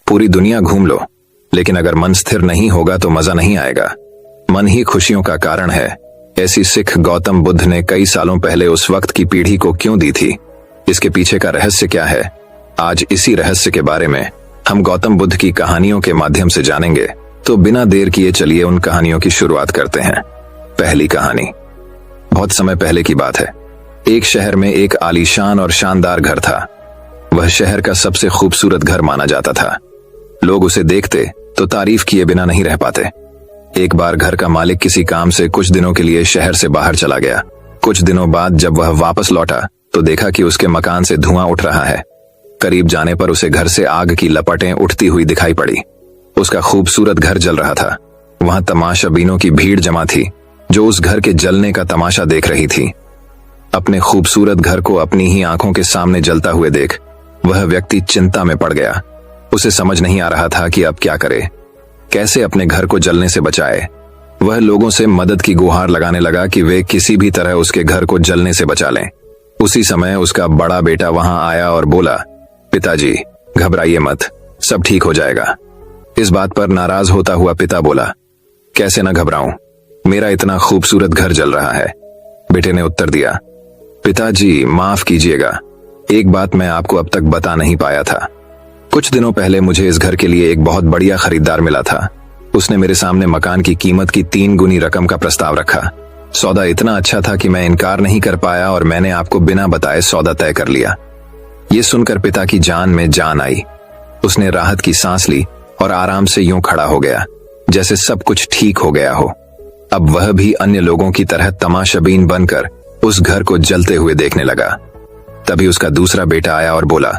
पूरी दुनिया घूम लो, लेकिन अगर मन स्थिर नहीं होगा तो मजा नहीं आएगा। मन ही खुशियों का कारण है। ऐसी सीख गौतम बुद्ध ने कई सालों पहले उस वक्त की पीढ़ी को क्यों दी थी? इसके पीछे का रहस्य क्या है? आज इसी रहस्य के बारे में हम गौतम बुद्ध की कहानियों के माध्यम से जानेंगे। तो बिना देर किए चलिए उन कहानियों की शुरुआत करते हैं। पहली कहानी बहुत समय पहले की बात है। एक शहर में एक आलीशान और शानदार घर था। वह शहर का सबसे खूबसूरत घर माना जाता था। लोग उसे देखते तो तारीफ किए बिना नहीं रह पाते। एक बार घर का मालिक किसी काम से कुछ दिनों के लिए शहर से बाहर चला गया। कुछ दिनों बाद जब वह वापस लौटा तो देखा कि उसके मकान से धुआं उठ रहा है। करीब जाने पर उसे घर से आग की लपटें उठती हुई दिखाई पड़ी। उसका खूबसूरत घर जल रहा था। वहां तमाशाबीनों की भीड़ जमा थी जो उस घर के जलने का तमाशा देख रही थी। अपने खूबसूरत घर को अपनी ही आंखों के सामने जलता हुए देख वह व्यक्ति चिंता में पड़ गया। उसे समझ नहीं आ रहा था कि अब क्या करे, कैसे अपने घर को जलने से बचाए। वह लोगों से मदद की गुहार लगाने लगा कि वे किसी भी तरह उसके घर को जलने से बचा लें। उसी समय उसका बड़ा बेटा वहां आया और बोला, पिताजी घबराइए मत, सब ठीक हो जाएगा। इस बात पर नाराज होता हुआ पिता बोला, कैसे न घबराऊं, मेरा इतना खूबसूरत घर जल रहा है। बेटे ने उत्तर दिया, पिताजी माफ कीजिएगा, एक बात मैं आपको अब तक बता नहीं पाया था। कुछ दिनों पहले मुझे इस घर के लिए एक बहुत बढ़िया खरीदार मिला था। उसने मेरे सामने मकान की कीमत की 3 गुनी रकम का प्रस्ताव रखा। सौदा इतना अच्छा था कि मैं इनकार नहीं कर पाया और मैंने आपको बिना बताए सौदा तय कर लिया। ये सुनकर पिता की जान में जान आई। उसने राहत की सांस ली और आराम से यूं खड़ा हो गया जैसे सब कुछ ठीक हो गया हो। अब वह भी अन्य लोगों की तरह तमाशाबीन बनकर उस घर को जलते हुए देखने लगा। तभी उसका दूसरा बेटा आया और बोला,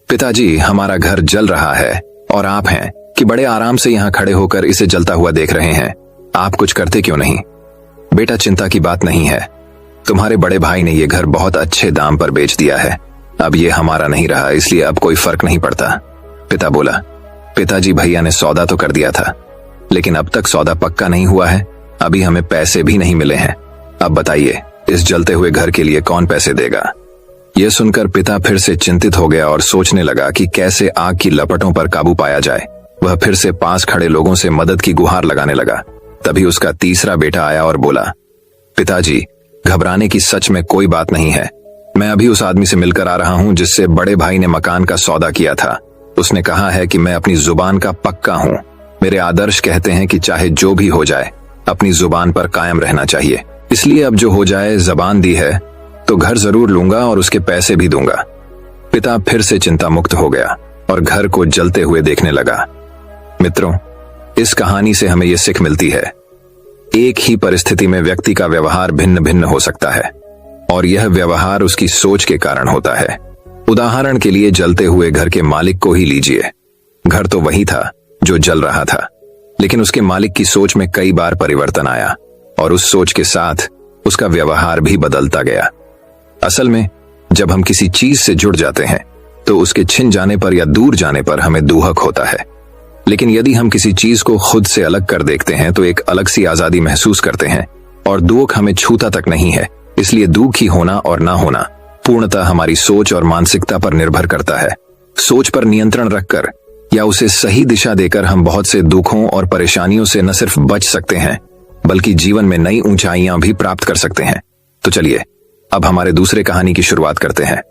पिताजी हमारा घर जल रहा है और आप हैं कि बड़े आराम से यहाँ खड़े होकर इसे जलता हुआ देख रहे हैं, आप कुछ करते क्यों नहीं? बेटा चिंता की बात नहीं है, तुम्हारे बड़े भाई ने यह घर बहुत अच्छे दाम पर बेच दिया है। अब ये हमारा नहीं रहा, इसलिए अब कोई फर्क नहीं पड़ता। पिता बोला, पिताजी भैया ने सौदा तो कर दिया था, लेकिन अब तक सौदा पक्का नहीं हुआ है, अभी हमें पैसे भी नहीं मिले हैं। अब बताइए इस जलते हुए घर के लिए कौन पैसे देगा? यह सुनकर पिता फिर से चिंतित हो गया और सोचने लगा कि कैसे आग की लपटों पर काबू पाया जाए। वह फिर से पास खड़े लोगों से मदद की गुहार लगाने लगा। तभी उसका तीसरा बेटा आया और बोला, पिताजी घबराने की सच में कोई बात नहीं है, मैं अभी उस आदमी से मिलकर आ रहा हूं जिससे बड़े भाई ने मकान का सौदा किया था। उसने कहा है कि मैं अपनी जुबान का पक्का हूं। मेरे आदर्श कहते हैं कि चाहे जो भी हो जाए अपनी जुबान पर कायम रहना चाहिए, इसलिए अब जो हो जाए, जबान दी है तो घर जरूर लूंगा और उसके पैसे भी दूंगा। पिता फिर से चिंता मुक्त हो गया और घर को जलते हुए देखने लगा। मित्रों, इस कहानी से हमें यह सीख मिलती है, एक ही परिस्थिति में व्यक्ति का व्यवहार भिन्न भिन्न हो सकता है और यह व्यवहार उसकी सोच के कारण होता है। उदाहरण के लिए जलते हुए घर के मालिक को ही लीजिए। घर तो वही था जो जल रहा था, लेकिन उसके मालिक की सोच में कई बार परिवर्तन आया और उस सोच के साथ उसका व्यवहार भी बदलता गया। असल में जब हम किसी चीज से जुड़ जाते हैं तो उसके छिन जाने पर या दूर जाने पर हमें दुहक होता है, लेकिन यदि हम किसी चीज को खुद से अलग कर देखते हैं तो एक अलग सी आजादी महसूस करते हैं और दुख हमें छूता तक नहीं है। इसलिए दुखी होना और ना होना पूर्णतः हमारी सोच और मानसिकता पर निर्भर करता है। सोच पर नियंत्रण रखकर या उसे सही दिशा देकर हम बहुत से दुखों और परेशानियों से न सिर्फ बच सकते हैं बल्कि जीवन में नई ऊंचाइयां भी प्राप्त कर सकते हैं। तो चलिए अब हमारे दूसरे कहानी की शुरुआत करते हैं।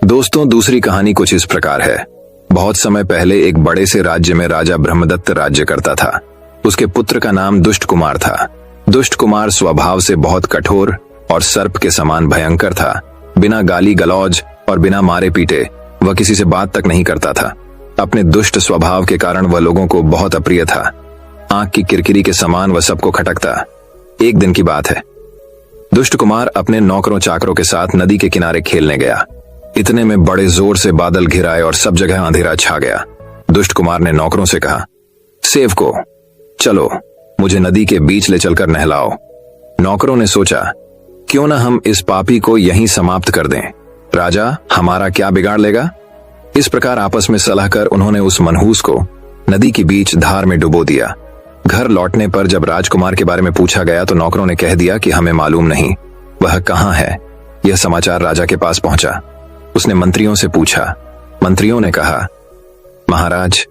दोस्तों, दूसरी कहानी कुछ इस प्रकार है। बहुत समय पहले एक बड़े से राज्य में राजा ब्रह्मदत्त राज्य करता था। उसके पुत्र का नाम दुष्ट कुमार था। दुष्ट कुमार स्वभाव से बहुत कठोर और सर्प के समान भयंकर था। बिना गाली गलौज और बिना मारे पीटे वह किसी से बात तक नहीं करता था। अपने दुष्ट स्वभाव के कारण वह लोगों को बहुत अप्रिय था। आंख की किरकिरी के समान वह सबको खटकता। एक दिन की बात है, दुष्ट कुमार अपने नौकरों चाकरों के साथ नदी के किनारे खेलने गया। इतने में बड़े जोर से बादल घिर आए और सब जगह अंधेरा छा गया। दुष्ट कुमार ने नौकरों से कहा, सेवको चलो मुझे नदी के बीच ले चलकर नहलाओ। नौकरों ने सोचा, क्यों ना हम इस पापी को यहीं समाप्त कर दें, राजा हमारा क्या बिगाड़ लेगा। इस प्रकार आपस में सलाह कर उन्होंने उस मनहूस को नदी के बीच धार में डुबो दिया। घर लौटने पर जब राजकुमार के बारे में पूछा गया तो नौकरों ने कह दिया कि हमें मालूम नहीं वह कहां है। यह समाचार राजा के पास पहुंचा। उसने मंत्रियों से पूछा। मंत्रियों ने कहा, महाराज,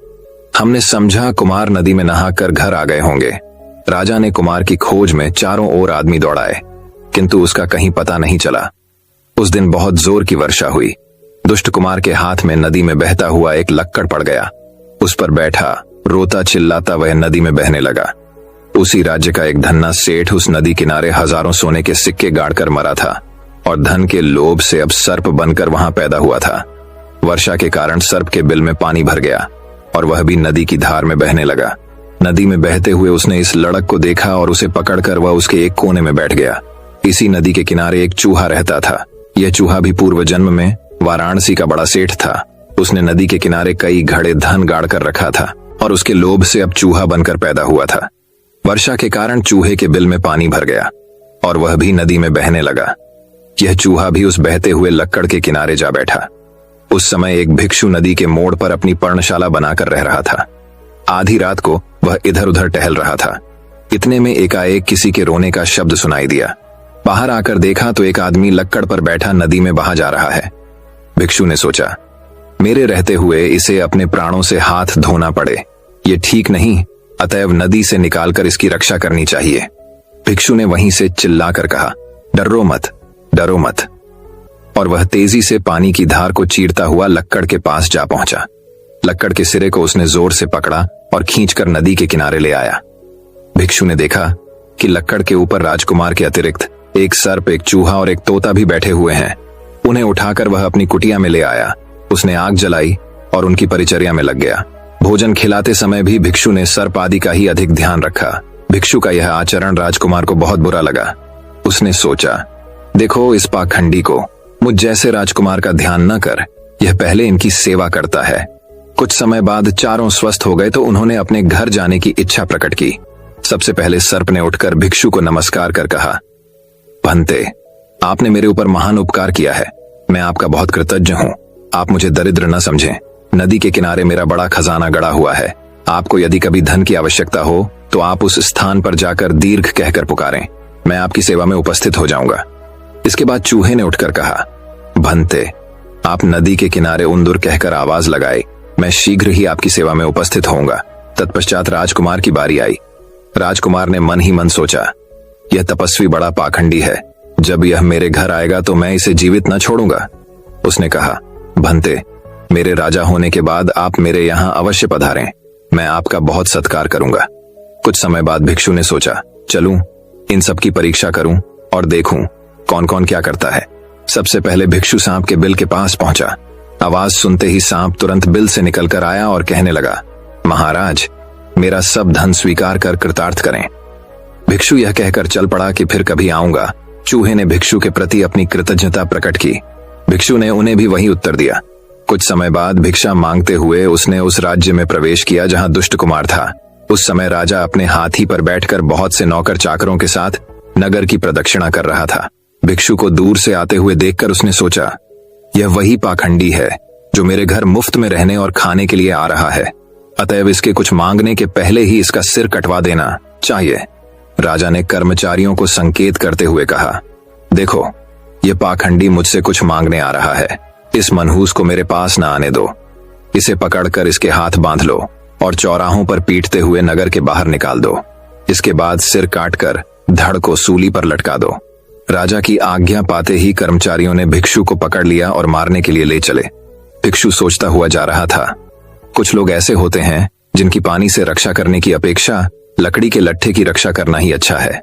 हमने समझा कुमार नदी में नहाकर घर आ गए होंगे। राजा ने कुमार की खोज में चारों ओर आदमी दौड़ाए, किंतु उसका कहीं पता नहीं चला। उस दिन बहुत जोर की वर्षा हुई। दुष्ट कुमार के हाथ में नदी में बहता हुआ एक लक्कड़ पड़ गया। उस पर बैठा रोता चिल्लाता वह नदी में बहने लगा। उसी राज्य का एक धन्ना सेठ उस नदी किनारे हजारों सोने के सिक्के गाड़कर मरा था और धन के लोभ से अब सर्प बनकर वहां पैदा हुआ था। वर्षा के कारण सर्प के बिल में पानी भर गया और वह भी नदी की धार में बहने लगा। नदी में बहते हुए उसने इस लड़क को देखा और उसे पकड़कर वह उसके एक कोने में बैठ गया। इसी नदी के किनारे एक चूहा रहता था। यह चूहा भी पूर्व जन्म में वाराणसी का बड़ा सेठ था। उसने नदी के किनारे कई घड़े धन गाड़ कर रखा था और उसके लोभ से अब चूहा बनकर पैदा हुआ था। वर्षा के कारण चूहे के बिल में पानी भर गया और वह भी नदी में बहने लगा। यह चूहा भी उस बहते हुए लक्कड़ के किनारे जा बैठा। उस समय एक भिक्षु नदी के मोड़ पर अपनी पर्णशाला बनाकर रह रहा था। आधी रात को वह इधर उधर टहल रहा था। इतने में एकाएक किसी के रोने का शब्द सुनाई दिया। बाहर आकर देखा तो एक आदमी लक्कड़ पर बैठा नदी में बहा जा रहा है। भिक्षु ने सोचा, मेरे रहते हुए इसे अपने प्राणों से हाथ धोना पड़े, ये ठीक नहीं, अतएव नदी से निकालकर इसकी रक्षा करनी चाहिए। भिक्षु ने वहीं से चिल्लाकर कहा, डरो मत, डरो मत। और वह तेजी से पानी की धार को चीरता हुआ लक्कड़ के पास जा पहुंचा। लक्कड़ के सिरे को उसने जोर से पकड़ा और खींचकर नदी के किनारे ले आया। भिक्षु ने देखा कि लक्कड़ के ऊपर राजकुमार के अतिरिक्त एक सर्प, एक चूहा और एक तोता भी बैठे हुए हैं। उन्हें उठाकर वह अपनी कुटिया में ले आया। उसने आग जलाई और उनकी परिचर्या में लग गया। भोजन खिलाते समय भी भिक्षु ने सर्प आदि का ही अधिक ध्यान रखा। भिक्षु का यह आचरण राजकुमार को बहुत बुरा लगा। उसने सोचा, देखो इस पाखंडी को, मुझ जैसे राजकुमार का ध्यान न कर, यह पहले इनकी सेवा करता है। कुछ समय बाद चारों स्वस्थ हो गए तो उन्होंने अपने घर जाने की इच्छा प्रकट की। सबसे पहले सर्प ने उठकर भिक्षु को नमस्कार कर कहा, भंते, आपने मेरे ऊपर महान उपकार किया है। मैं आपका बहुत कृतज्ञ हूँ। आप मुझे दरिद्र न समझें। नदी के किनारे मेरा बड़ा खजाना गड़ा हुआ है। आपको यदि कभी धन की आवश्यकता हो तो आप उस स्थान पर जाकर दीर्घ कहकर पुकारें। मैं आपकी सेवा में उपस्थित हो जाऊंगा। इसके बाद चूहे ने उठकर कहा, भंते, आप नदी के किनारे उंदुर कहकर आवाज लगाई। मैं शीघ्र ही आपकी सेवा में उपस्थित होऊंगा। तत्पश्चात राजकुमार की बारी आई। राजकुमार ने मन ही मन सोचा, यह तपस्वी बड़ा पाखंडी है। जब यह मेरे घर आएगा तो मैं इसे जीवित न छोड़ूंगा। उसने कहा, भंते, मेरे राजा होने के बाद आप मेरे यहाँ अवश्य पधारें। मैं आपका बहुत सत्कार करूंगा। कुछ समय बाद भिक्षु ने सोचा, चलूं, इन सब की परीक्षा करूं और देखूं कौन कौन क्या करता है। सबसे पहले भिक्षु सांप के बिल के पास पहुंचा। आवाज सुनते ही सांप तुरंत बिल से निकलकर आया और कहने लगा, महाराज, मेरा सब धन स्वीकार कर कृतार्थ करें। भिक्षु यह कहकर चल पड़ा कि फिर कभी आऊंगा। चूहे ने भिक्षु के प्रति अपनी कृतज्ञता प्रकट की। भिक्षु ने उन्हें भी वही उत्तर दिया। कुछ समय बाद भिक्षा मांगते हुए उसने उस राज्य में प्रवेश किया जहां दुष्ट कुमार था। उस समय राजा अपने हाथी पर बैठकर बहुत से नौकर चाकरों के साथ नगर की प्रदक्षिणा कर रहा था। भिक्षु को दूर से आते हुए देखकर उसने सोचा, यह वही पाखंडी है जो मेरे घर मुफ्त में रहने और खाने के लिए आ रहा है। अतएव इसके कुछ मांगने के पहले ही इसका सिर कटवा देना चाहिए। राजा ने कर्मचारियों को संकेत करते हुए कहा, देखो, यह पाखंडी मुझसे कुछ मांगने आ रहा है। इस मनहूस को मेरे पास न आने दो। इसे पकड़कर इसके हाथ बांध लो और चौराहों पर पीटते हुए नगर के बाहर निकाल दो। इसके बाद सिर काटकर धड़ को सूली पर लटका दो। राजा की आज्ञा पाते ही कर्मचारियों ने भिक्षु को पकड़ लिया और मारने के लिए ले चले। भिक्षु सोचता हुआ जा रहा था, कुछ लोग ऐसे होते हैं जिनकी पानी से रक्षा करने की अपेक्षा लकड़ी के लट्ठे की रक्षा करना ही अच्छा है।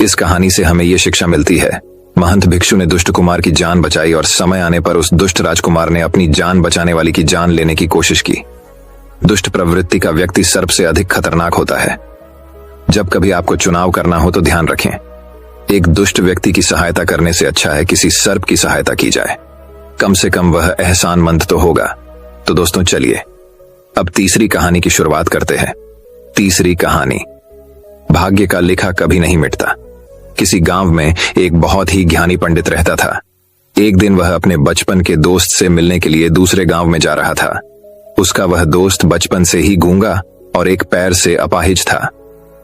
इस कहानी से हमें यह शिक्षा मिलती है। महंत भिक्षु ने दुष्ट कुमार की जान बचाई और समय आने पर उस दुष्ट राजकुमार ने अपनी जान बचाने वाली की जान लेने की कोशिश की। दुष्ट प्रवृत्ति का व्यक्ति सर्प से अधिक खतरनाक होता है। जब कभी आपको चुनाव करना हो तो ध्यान रखें, एक दुष्ट व्यक्ति की सहायता करने से अच्छा है किसी सर्प की सहायता की जाए। कम से कम वह एहसानमंद तो होगा। तो दोस्तों चलिए अब तीसरी कहानी की शुरुआत करते हैं। तीसरी कहानी, भाग्य का लिखा कभी नहीं मिटता। किसी गांव में एक बहुत ही ज्ञानी पंडित रहता था। एक दिन वह अपने बचपन के दोस्त से मिलने के लिए दूसरे गांव में जा रहा था। उसका वह दोस्त बचपन से ही गूंगा और एक पैर से अपाहिज था।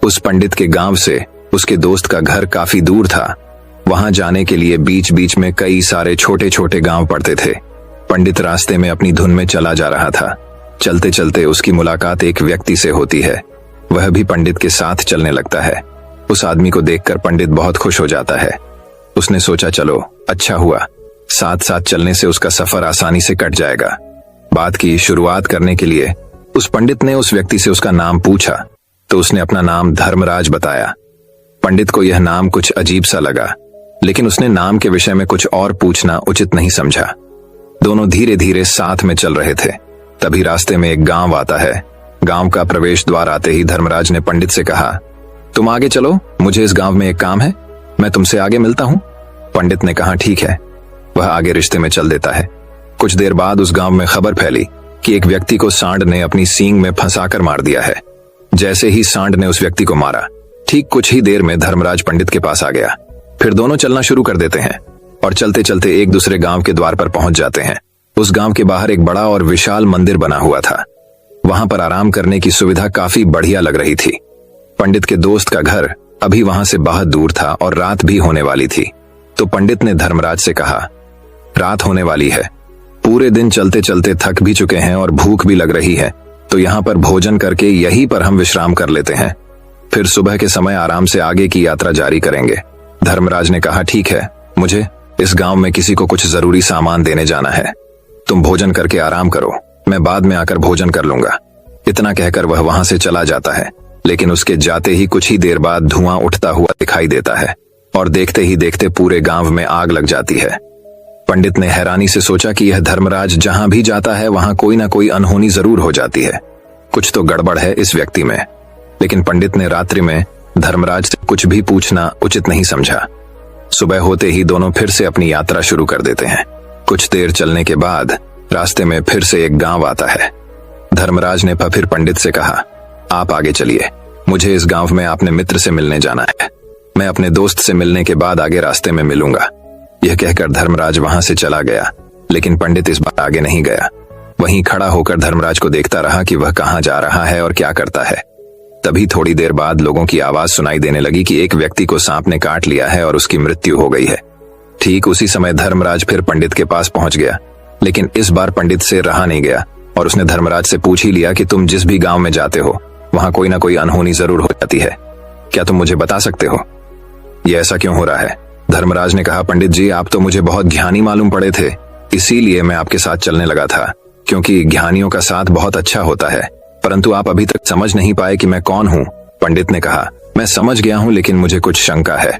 उस पंडित के गांव से उसके दोस्त का घर काफी दूर था। वहां जाने के लिए बीच बीच में कई सारे छोटे छोटे गांव पड़ते थे। पंडित रास्ते में अपनी धुन में चला जा रहा था। चलते चलते उसकी मुलाकात एक व्यक्ति से होती है। वह भी पंडित के साथ चलने लगता है। उस आदमी को देखकर पंडित बहुत खुश हो जाता है। उसने सोचा चलो अच्छा हुआ, साथ साथ चलने से उसका सफर आसानी से कट जाएगा। बात की शुरुआत करने के लिए उस पंडित ने उस व्यक्ति से उसका नाम पूछा तो उसने अपना नाम धर्मराज बताया। पंडित को यह नाम कुछ अजीब सा लगा, लेकिन उसने नाम के विषय में कुछ और पूछना उचित नहीं समझा। दोनों धीरे धीरे साथ में चल रहे थे। तभी रास्ते में एक गांव आता है। गांव का प्रवेश द्वार आते ही धर्मराज ने पंडित से कहा, तुम आगे चलो, मुझे इस गांव में एक काम है, मैं तुमसे आगे मिलता हूं। पंडित ने कहा ठीक है। वह आगे रिश्ते में चल देता है। कुछ देर बाद उस गांव में खबर फैली कि एक व्यक्ति को सांड ने अपनी सींग में फंसाकर मार दिया है। जैसे ही सांड ने उस व्यक्ति को मारा, ठीक कुछ ही देर में धर्मराज पंडित के पास आ गया। फिर दोनों चलना शुरू कर देते हैं और चलते चलते एक दूसरे गांव के द्वार पर पहुंच जाते हैं। उस गांव के बाहर एक बड़ा और विशाल मंदिर बना हुआ था। वहां पर आराम करने की सुविधा काफी बढ़िया लग रही थी। पंडित के दोस्त का घर अभी वहां से बहुत दूर था और रात भी होने वाली थी। तो पंडित ने धर्मराज से कहा, रात होने वाली है, पूरे दिन चलते चलते थक भी चुके हैं और भूख भी लग रही है, तो यहाँ पर भोजन करके यहीं पर हम विश्राम कर लेते हैं, फिर सुबह के समय आराम से आगे की यात्रा जारी करेंगे। धर्मराज ने कहा ठीक है, मुझे इस गांव में किसी को कुछ जरूरी सामान देने जाना है, तुम भोजन करके आराम करो, मैं बाद में आकर भोजन कर लूंगा। इतना कहकर वह वहां से चला जाता है। लेकिन उसके जाते ही कुछ ही देर बाद धुआं उठता हुआ दिखाई देता है और देखते ही देखते पूरे गांव में आग लग जाती है। पंडित ने हैरानी से सोचा कि यह धर्मराज जहां भी जाता है वहां कोई ना कोई अनहोनी जरूर हो जाती है, कुछ तो गड़बड़ है इस व्यक्ति में। लेकिन पंडित ने रात्रि में धर्मराज से कुछ भी पूछना उचित नहीं समझा। सुबह होते ही दोनों फिर से अपनी यात्रा शुरू कर देते हैं। कुछ देर चलने के बाद रास्ते में फिर से एक गांव आता है। धर्मराज ने फिर पंडित से कहा, आप आगे चलिए, मुझे इस गांव में अपने मित्र से मिलने जाना है, मैं अपने दोस्त से मिलने के बाद आगे रास्ते में मिलूंगा। यह कहकर धर्मराज वहां से चला गया। लेकिन पंडित इस बार आगे नहीं गया। वहीं खड़ा होकर धर्मराज को देखता रहा कि वह कहां जा रहा है और क्या करता है। तभी थोड़ी देर बाद लोगों की आवाज सुनाई देने लगी कि एक व्यक्ति को सांप ने काट लिया है और उसकी मृत्यु हो गई है। ठीक उसी समय धर्मराज फिर पंडित के पास पहुंच गया। लेकिन इस बार पंडित से रहा नहीं गया और उसने धर्मराज से पूछ ही लिया कि तुम जिस भी गांव में जाते हो वहां कोई ना कोई अनहोनी जरूर हो जाती है, क्या तुम मुझे बता सकते हो, ये ऐसा क्यों हो रहा है? धर्मराज ने कहा, पंडित जी आप तो मुझे बहुत ज्ञानी मालूम पड़े थे, इसीलिए मैं आपके साथ चलने लगा था, क्योंकि ज्ञानियों का साथ बहुत अच्छा होता है, परंतु आप अभी तक समझ नहीं पाए कि मैं कौन हूँ। पंडित ने कहा, मैं समझ गया हूँ, लेकिन मुझे कुछ शंका है,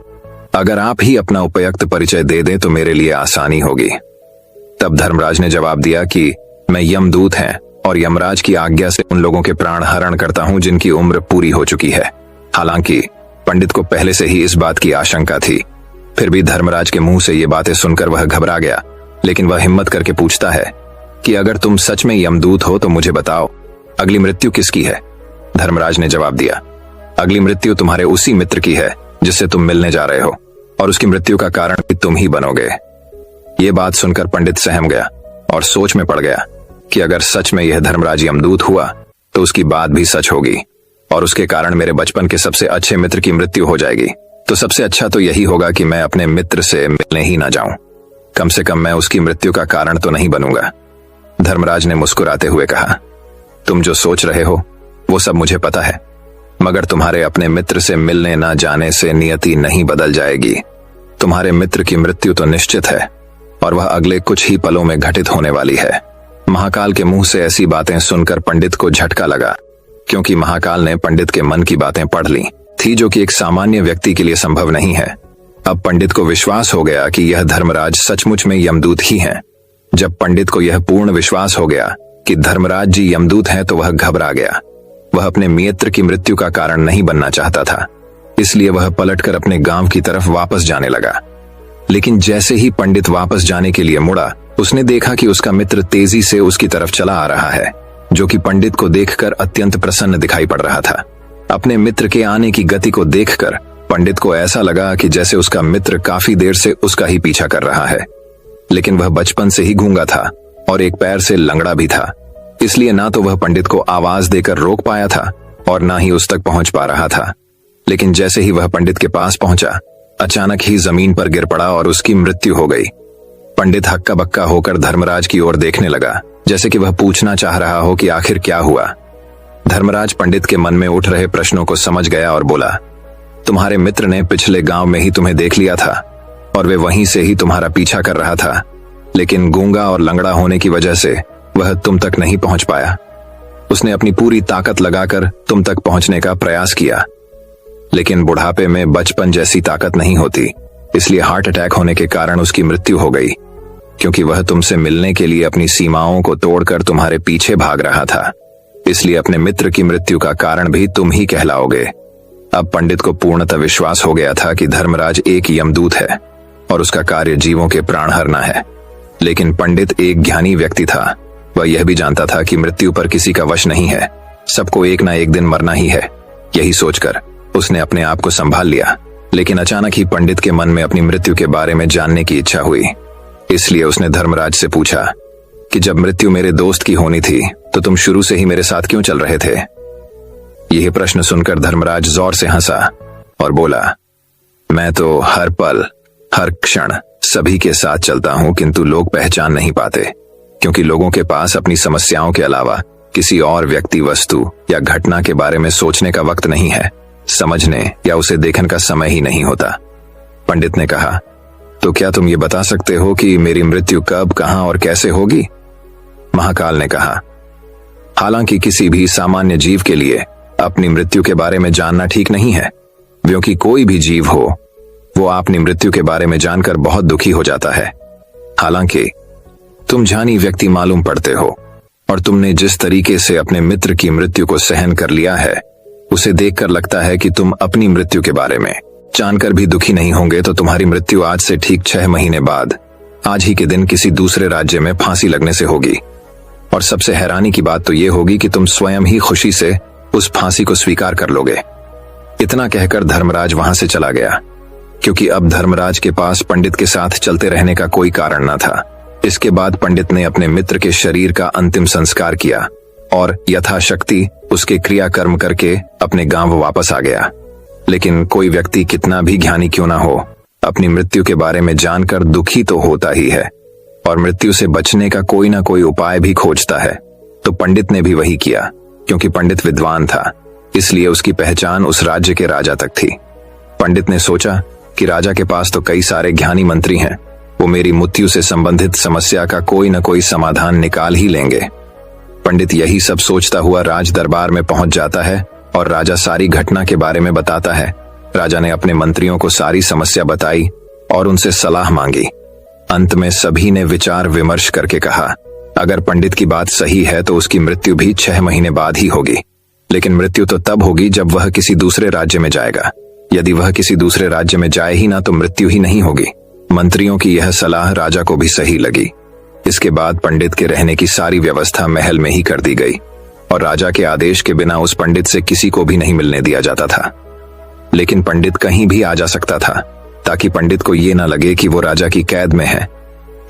अगर आप ही अपना उपयुक्त परिचय दे दें तो मेरे लिए आसानी होगी। तब धर्मराज ने जवाब दिया कि मैं यमदूत हैं और यमराज की आज्ञा से उन लोगों के प्राण हरण करता हूं जिनकी उम्र पूरी हो चुकी है। हालांकि पंडित को पहले से ही इस बात की आशंका थी, फिर भी धर्मराज के मुंह से ये बातें सुनकर वह घबरा गया। लेकिन वह हिम्मत करके पूछता है कि अगर तुम सच में यमदूत हो तो मुझे बताओ, अगली मृत्यु किसकी है? धर्मराज ने जवाब दिया, अगली मृत्यु तुम्हारे उसी मित्र की है जिससे तुम मिलने जा रहे हो, और उसकी मृत्यु का कारण भी तुम ही बनोगे। ये बात सुनकर पंडित सहम गया और सोच में पड़ गया कि अगर सच में यह धर्मराज यमदूत हुआ तो उसकी बात भी सच होगी और उसके कारण मेरे बचपन के सबसे अच्छे मित्र की मृत्यु हो जाएगी। तो सबसे अच्छा तो यही होगा कि मैं अपने मित्र से मिलने ही ना जाऊं, कम से कम मैं उसकी मृत्यु का कारण तो नहीं बनूंगा। धर्मराज ने मुस्कुराते हुए कहा, तुम जो सोच रहे हो वो सब मुझे पता है, मगर तुम्हारे अपने मित्र से मिलने ना जाने से नियति नहीं बदल जाएगी। तुम्हारे मित्र की मृत्यु तो निश्चित है और वह अगले कुछ ही पलों में घटित होने वाली है। महाकाल के मुंह से ऐसी बातें सुनकर पंडित को झटका लगा, क्योंकि महाकाल ने पंडित के मन की बातें पढ़ ली थी, जो कि एक सामान्य व्यक्ति के लिए संभव नहीं है। अब पंडित को विश्वास हो गया कि यह धर्मराज सचमुच में यमदूत ही हैं। जब पंडित को यह पूर्ण विश्वास हो गया कि धर्मराज जी यमदूत हैं तो वह घबरा गया। वह अपने मित्र की मृत्यु का कारण नहीं बनना चाहता था, इसलिए वह पलटकर अपने गांव की तरफ वापस जाने लगा। लेकिन जैसे ही पंडित वापस जाने के लिए मुड़ा, उसने देखा कि उसका मित्र तेजी से उसकी तरफ चला आ रहा है, जो कि पंडित को देखकर अत्यंत प्रसन्न दिखाई पड़ रहा था। अपने मित्र के आने की गति को देखकर पंडित को ऐसा लगा कि जैसे उसका मित्र काफी देर से उसका ही पीछा कर रहा है। लेकिन वह बचपन से ही गूंगा था और एक पैर से लंगड़ा भी था, इसलिए ना तो वह पंडित को आवाज देकर रोक पाया था और ना ही उस तक पहुंच पा रहा था। लेकिन जैसे ही वह पंडित के पास पहुंचा, अचानक ही जमीन पर गिर पड़ा और उसकी मृत्यु हो गई। पंडित हक्का बक्का होकर धर्मराज की ओर देखने लगा, जैसे कि वह पूछना चाह रहा हो कि आखिर क्या हुआ। धर्मराज पंडित के मन में उठ रहे प्रश्नों को समझ गया और बोला, तुम्हारे मित्र ने पिछले गांव में ही तुम्हें देख लिया था और वे वहीं से ही तुम्हारा पीछा कर रहा था, लेकिन गूंगा और लंगड़ा होने की वजह से वह तुम तक नहीं पहुंच पाया। उसने अपनी पूरी ताकत लगाकर तुम तक पहुंचने का प्रयास किया, लेकिन बुढ़ापे में बचपन जैसी ताकत नहीं होती, इसलिए हार्ट अटैक होने के कारण उसकी मृत्यु हो गई, क्योंकि वह तुमसे मिलने के लिए अपनी सीमाओं को तोड़कर तुम्हारे पीछे भाग रहा था। इसलिए अपने मित्र की मृत्यु का कारण भी तुम ही कहलाओगे। अब पंडित को पूर्णतः विश्वास हो गया था कि धर्मराज एक यमदूत है और उसका कार्य जीवों के प्राण हरना है। लेकिन पंडित एक ज्ञानी व्यक्ति था। वह यह भी जानता था कि मृत्यु पर किसी का वश नहीं है, सबको एक ना एक दिन मरना ही है। यही सोचकर उसने अपने आप को संभाल लिया। लेकिन अचानक ही पंडित के मन में अपनी मृत्यु के बारे में जानने की इच्छा हुई। इसलिए उसने धर्मराज से पूछा कि जब मृत्यु मेरे दोस्त की होनी थी तो तुम शुरू से ही मेरे साथ क्यों चल रहे थे। यह प्रश्न सुनकर धर्मराज जोर से हंसा और बोला, मैं तो हर पल हर क्षण सभी के साथ चलता हूं, किंतु लोग पहचान नहीं पाते, क्योंकि लोगों के पास अपनी समस्याओं के अलावा किसी और व्यक्ति, वस्तु या घटना के बारे में सोचने का वक्त नहीं है, समझने या उसे देखने का समय ही नहीं होता। पंडित ने कहा, तो क्या तुम ये बता सकते हो कि मेरी मृत्यु कब, कहां और कैसे होगी। महाकाल ने कहा, हालांकि किसी भी सामान्य जीव के लिए अपनी मृत्यु के बारे में जानना ठीक नहीं है, क्योंकि कोई भी जीव हो वो अपनी मृत्यु के बारे में जानकर बहुत दुखी हो जाता है। हालांकि तुम जानी व्यक्ति मालूम पड़ते हो और तुमने जिस तरीके से अपने मित्र की मृत्यु को सहन कर लिया है, उसे देखकर लगता है कि तुम अपनी मृत्यु के बारे में जानकर भी दुखी नहीं होंगे। तो तुम्हारी मृत्यु आज से ठीक 6 महीने बाद आज ही के दिन किसी दूसरे राज्य में फांसी लगने से होगी। और सबसे हैरानी की बात तो यह होगी कि तुम स्वयं ही खुशी से उस फांसी को स्वीकार कर लोगे। इतना कहकर धर्मराज वहां से चला गया, क्योंकि अब धर्मराज के पास पंडित के साथ चलते रहने का कोई कारण न था। इसके बाद पंडित ने अपने मित्र के शरीर का अंतिम संस्कार किया और यथाशक्ति उसके क्रियाकर्म करके अपने गांव वापस आ गया। लेकिन कोई व्यक्ति कितना भी ज्ञानी क्यों ना हो, अपनी मृत्यु के बारे में जानकर दुखी तो होता ही है और मृत्यु से बचने का कोई ना कोई उपाय भी खोजता है। तो पंडित ने भी वही किया। क्योंकि पंडित विद्वान था, इसलिए उसकी पहचान उस राज्य के राजा तक थी। पंडित ने सोचा कि राजा के पास तो कई सारे ज्ञानी मंत्री हैं, वो मेरी मृत्यु से संबंधित समस्या का कोई न कोई समाधान निकाल ही लेंगे। पंडित यही सब सोचता हुआ राज दरबार में पहुंच जाता है और राजा सारी घटना के बारे में बताता है। राजा ने अपने मंत्रियों को सारी समस्या बताई और उनसे सलाह मांगी। अंत में सभी ने विचार विमर्श करके कहा, अगर पंडित की बात सही है तो उसकी मृत्यु भी 6 महीने बाद ही होगी। लेकिन मृत्यु तो तब होगी जब वह किसी दूसरे राज्य में जाएगा। यदि वह किसी दूसरे राज्य में जाए ही ना तो मृत्यु ही नहीं होगी। मंत्रियों की यह सलाह राजा को भी सही लगी। इसके बाद पंडित के रहने की सारी व्यवस्था महल में ही कर दी गई और राजा के आदेश के बिना उस पंडित से किसी को भी नहीं मिलने दिया जाता था। लेकिन पंडित कहीं भी आ जा सकता था, ताकि पंडित को ये ना लगे कि वो राजा की कैद में है।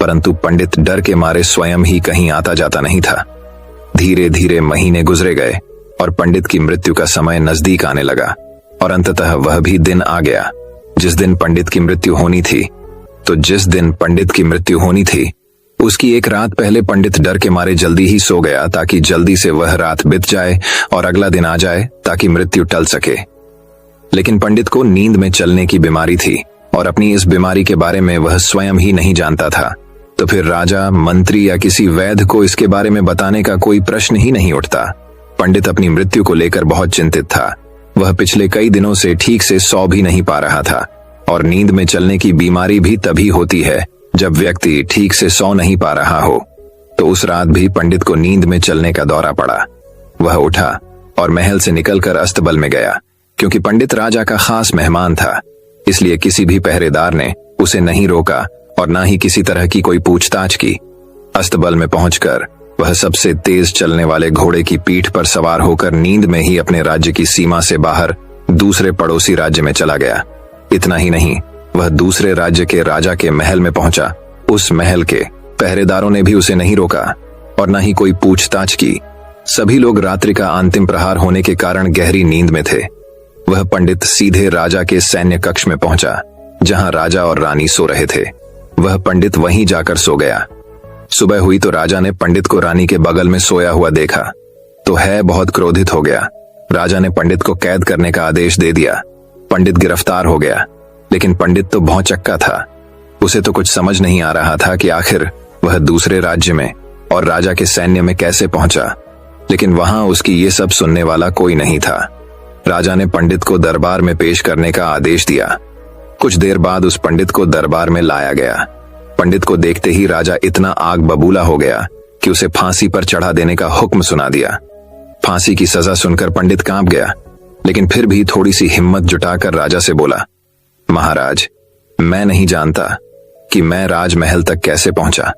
परंतु पंडित डर के मारे स्वयं ही कहीं आता जाता नहीं था। धीरे धीरे महीने गुजरे गए और पंडित की मृत्यु का समय नजदीक आने लगा और अंततः वह भी दिन आ गया जिस दिन पंडित की मृत्यु होनी थी। तो जिस दिन पंडित की मृत्यु होनी थी उसकी एक रात पहले पंडित डर के मारे जल्दी ही सो गया, ताकि जल्दी से वह रात बीत जाए और अगला दिन आ जाए, ताकि मृत्यु टल सके। लेकिन पंडित को नींद में चलने की बीमारी थी और अपनी इस बीमारी के बारे में वह स्वयं ही नहीं जानता था। तो फिर राजा, मंत्री या किसी वैद्य को इसके बारे में बताने का कोई प्रश्न ही नहीं उठता। पंडित अपनी मृत्यु को लेकर बहुत चिंतित था। वह पिछले कई दिनों से ठीक से सो भी नहीं पा रहा था और नींद में चलने की बीमारी भी तभी होती है जब व्यक्ति ठीक से सो नहीं पा रहा हो। तो उस रात भी पंडित को नींद में चलने का दौरा पड़ा। वह उठा और महल से निकलकर अस्तबल में गया। क्योंकि पंडित राजा का खास मेहमान था, इसलिए किसी भी पहरेदार ने उसे नहीं रोका और ना ही किसी तरह की कोई पूछताछ की। अस्तबल में पहुंचकर वह सबसे तेज चलने वाले घोड़े की पीठ पर सवार होकर नींद में ही अपने राज्य की सीमा से बाहर दूसरे पड़ोसी राज्य में चला गया। इतना ही नहीं, वह दूसरे राज्य के राजा के महल में पहुंचा। उस महल के पहरेदारों ने भी उसे नहीं रोका और न ही कोई पूछताछ की। सभी लोग रात्रि का अंतिम प्रहार होने के कारण गहरी नींद में थे। वह पंडित सीधे राजा के सैन्य कक्ष में पहुंचा, जहां राजा और रानी सो रहे थे। वह पंडित वहीं जाकर सो गया। सुबह हुई तो राजा ने पंडित को रानी के बगल में सोया हुआ देखा तो है बहुत क्रोधित हो गया। राजा ने पंडित को कैद करने का आदेश दे दिया। पंडित गिरफ्तार हो गया, लेकिन पंडित तो भौंचक्का था। उसे तो कुछ समझ नहीं आ रहा था कि आखिर वह दूसरे राज्य में और राजा के सैन्य में कैसे पहुंचा। लेकिन वहां उसकी ये सब सुनने वाला कोई नहीं था। राजा ने पंडित को दरबार में पेश करने का आदेश दिया। कुछ देर बाद उस पंडित को दरबार में लाया गया। पंडित को देखते ही राजा इतना आग बबूला हो गया कि उसे फांसी पर चढ़ा देने का हुक्म सुना दिया। फांसी की सजा सुनकर पंडित कांप गया, लेकिन फिर भी थोड़ी सी हिम्मत जुटाकर राजा से बोला, महाराज, मैं नहीं जानता कि मैं राजमहल तक कैसे पहुंचा।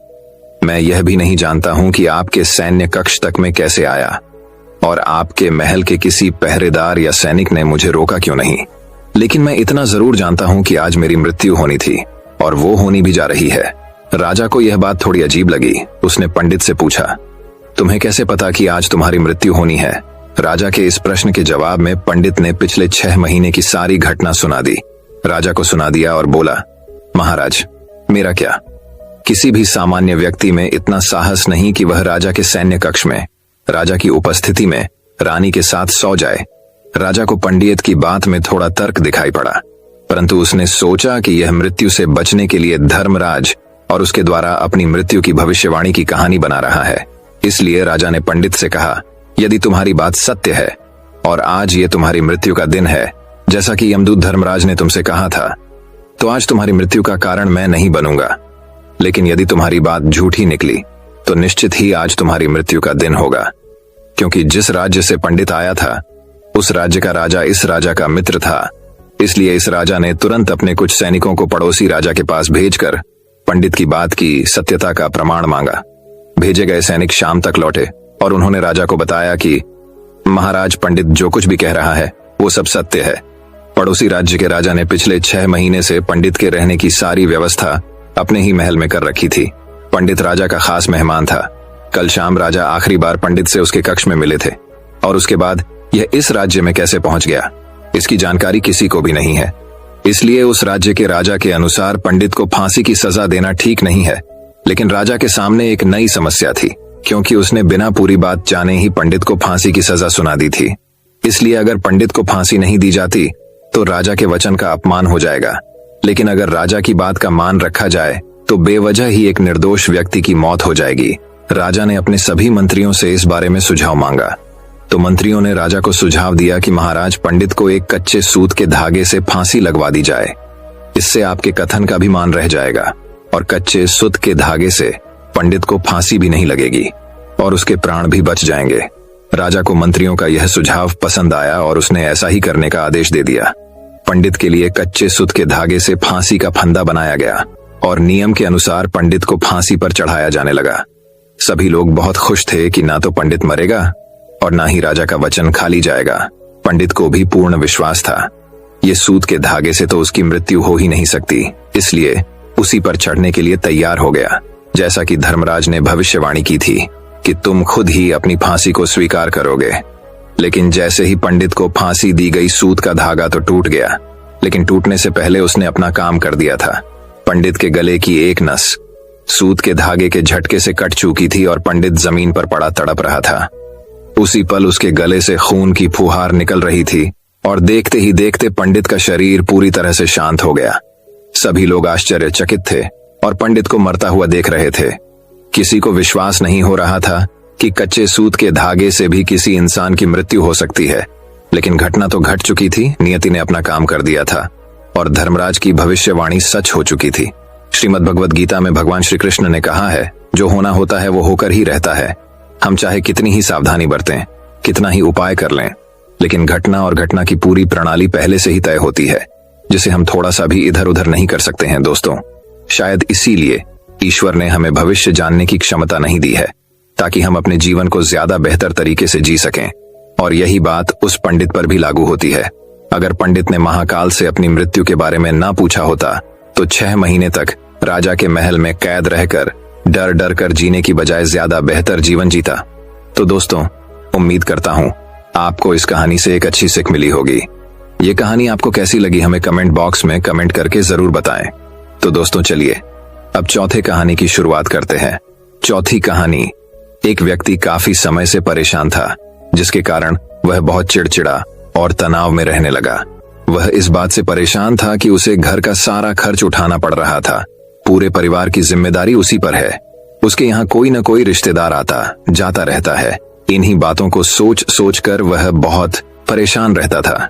मैं यह भी नहीं जानता हूं कि आपके सैन्य कक्ष तक में कैसे आया और आपके महल के किसी पहरेदार या सैनिक ने मुझे रोका क्यों नहीं। लेकिन मैं इतना जरूर जानता हूं कि आज मेरी मृत्यु होनी थी और वो होनी भी जा रही है। राजा को यह बात थोड़ी अजीब लगी। उसने पंडित से पूछा, तुम्हें कैसे पता कि आज तुम्हारी मृत्यु होनी है? राजा के इस प्रश्न के जवाब में पंडित ने पिछले 6 महीने की सारी घटना सुना दी। राजा को सुना दिया और बोला, महाराज, मेरा क्या? किसी भी सामान्य व्यक्ति में इतना साहस नहीं कि वह राजा के सैन्य कक्ष में राजा की उपस्थिति में रानी के साथ सो जाए। राजा को पंडित की बात में थोड़ा तर्क दिखाई पड़ा, परंतु उसने सोचा कि यह मृत्यु से बचने के लिए धर्मराज और उसके द्वारा अपनी मृत्यु की भविष्यवाणी की कहानी बना रहा है। इसलिए राजा ने पंडित से कहा, यदि तुम्हारी बात सत्य है और आज ये तुम्हारी मृत्यु का दिन है, जैसा कि यमदूत धर्मराज ने तुमसे कहा था, तो आज तुम्हारी मृत्यु का कारण मैं नहीं बनूंगा। लेकिन यदि तुम्हारी बात झूठी निकली तो निश्चित ही आज तुम्हारी मृत्यु का दिन होगा, क्योंकि जिस राज्य से पंडित आया था उस राज्य का राजा इस राजा का मित्र था। इसलिए इस राजा ने तुरंत अपने कुछ सैनिकों को पड़ोसी राजा के पास भेजकर पंडित की बात की सत्यता का प्रमाण मांगा। भेजे गए सैनिक शाम तक लौटे और उन्होंने राजा को बताया कि महाराज, पंडित जो कुछ भी कह रहा है वो सब सत्य है। पड़ोसी राज्य के राजा ने पिछले 6 महीने से पंडित के रहने की सारी व्यवस्था अपने ही महल में कर रखी थी। पंडित राजा का खास मेहमान था। कल शाम राजा आखिरी बार पंडित से उसके कक्ष में मिले थे और उसके बाद यह इस राज्य में कैसे पहुंच गया, इसकी जानकारी किसी को भी नहीं है। इसलिए उस राज्य के राजा के अनुसार पंडित को फांसी की सजा देना ठीक नहीं है। लेकिन राजा के सामने एक नई समस्या थी, क्योंकि उसने बिना पूरी बात जाने ही पंडित को फांसी की सजा सुना दी थी। इसलिए अगर पंडित को फांसी नहीं दी जाती तो राजा के वचन का अपमान हो जाएगा। लेकिन अगर राजा की बात का मान रखा जाए तो बेवजह ही एक निर्दोष व्यक्ति की मौत हो जाएगी। राजा ने अपने सभी मंत्रियों से इस बारे में सुझाव मांगा तो मंत्रियों ने राजा को सुझाव दिया कि महाराज, पंडित को एक कच्चे सूत के धागे से फांसी लगवा दी जाए। इससे आपके कथन का भी मान रह जाएगा और कच्चे सूत के धागे से पंडित को फांसी भी नहीं लगेगी और उसके प्राण भी बच जाएंगे। राजा को मंत्रियों का यह सुझाव पसंद आया और उसने ऐसा ही करने का आदेश दे दिया। पंडित के लिए कच्चे सूत के धागे से फांसी का फंदा बनाया गया और नियम के अनुसार पंडित को फांसी पर चढ़ाया जाने लगा। सभी लोग बहुत खुश थे कि ना तो पंडित मरेगा और ना ही राजा का वचन खाली जाएगा। पंडित को भी पूर्ण विश्वास था, ये सूत के धागे से तो उसकी मृत्यु हो ही नहीं सकती। इसलिए उसी पर चढ़ने के लिए तैयार हो गया, जैसा कि धर्मराज ने भविष्यवाणी की थी कि तुम खुद ही अपनी फांसी को स्वीकार करोगे। लेकिन जैसे ही पंडित को फांसी दी गई, सूत का धागा तो टूट गया, लेकिन टूटने से पहले उसने अपना काम कर दिया था। पंडित के गले की एक नस सूत के धागे के झटके से कट चुकी थी और पंडित जमीन पर पड़ा तड़प रहा था। उसी पल उसके गले से खून की फुहार निकल रही थी और देखते ही देखते पंडित का शरीर पूरी तरह से शांत हो गया। सभी लोग आश्चर्यचकित थे और पंडित को मरता हुआ देख रहे थे। किसी को विश्वास नहीं हो रहा था कि कच्चे सूत के धागे से भी किसी इंसान की मृत्यु हो सकती है। लेकिन घटना तो घट चुकी थी, नियति ने अपना काम कर दिया था और धर्मराज की भविष्यवाणी सच हो चुकी थी। श्रीमद् भगवद गीता में भगवान श्री कृष्ण ने कहा है, जो होना होता है वो होकर ही रहता है। हम चाहे कितनी ही सावधानी बरतें, कितना ही उपाय कर लें, लेकिन घटना और घटना की पूरी प्रणाली पहले से ही तय होती है, जिसे हम थोड़ा सा भी इधर उधर नहीं कर सकते हैं। दोस्तों, शायद इसीलिए ईश्वर ने हमें भविष्य जानने की क्षमता नहीं दी है, ताकि हम अपने जीवन को ज्यादा बेहतर तरीके से जी सकें। और यही बात उस पंडित पर भी लागू होती है। अगर पंडित ने महाकाल से अपनी मृत्यु के बारे में ना पूछा होता तो 6 महीने तक राजा के महल में कैद रहकर डर डर कर जीने की बजाय ज्यादा बेहतर जीवन जीता। तो दोस्तों, उम्मीद करता हूं आपको इस कहानी से एक अच्छी सीख मिली होगी। ये कहानी आपको कैसी लगी हमें कमेंट बॉक्स में कमेंट करके जरूर बताएं। तो दोस्तों, चलिए अब चौथे कहानी की शुरुआत करते हैं। चौथी कहानी। एक व्यक्ति काफी समय से परेशान था, जिसके कारण वह बहुत चिड़चिड़ा और तनाव में रहने लगा। वह इस बात से परेशान था कि उसे घर का सारा खर्च उठाना पड़ रहा था। पूरे परिवार की जिम्मेदारी उसी पर है। उसके यहाँ कोई न कोई रिश्तेदार आता जाता रहता है। इन्हीं बातों को सोच सोच कर वह बहुत परेशान रहता था।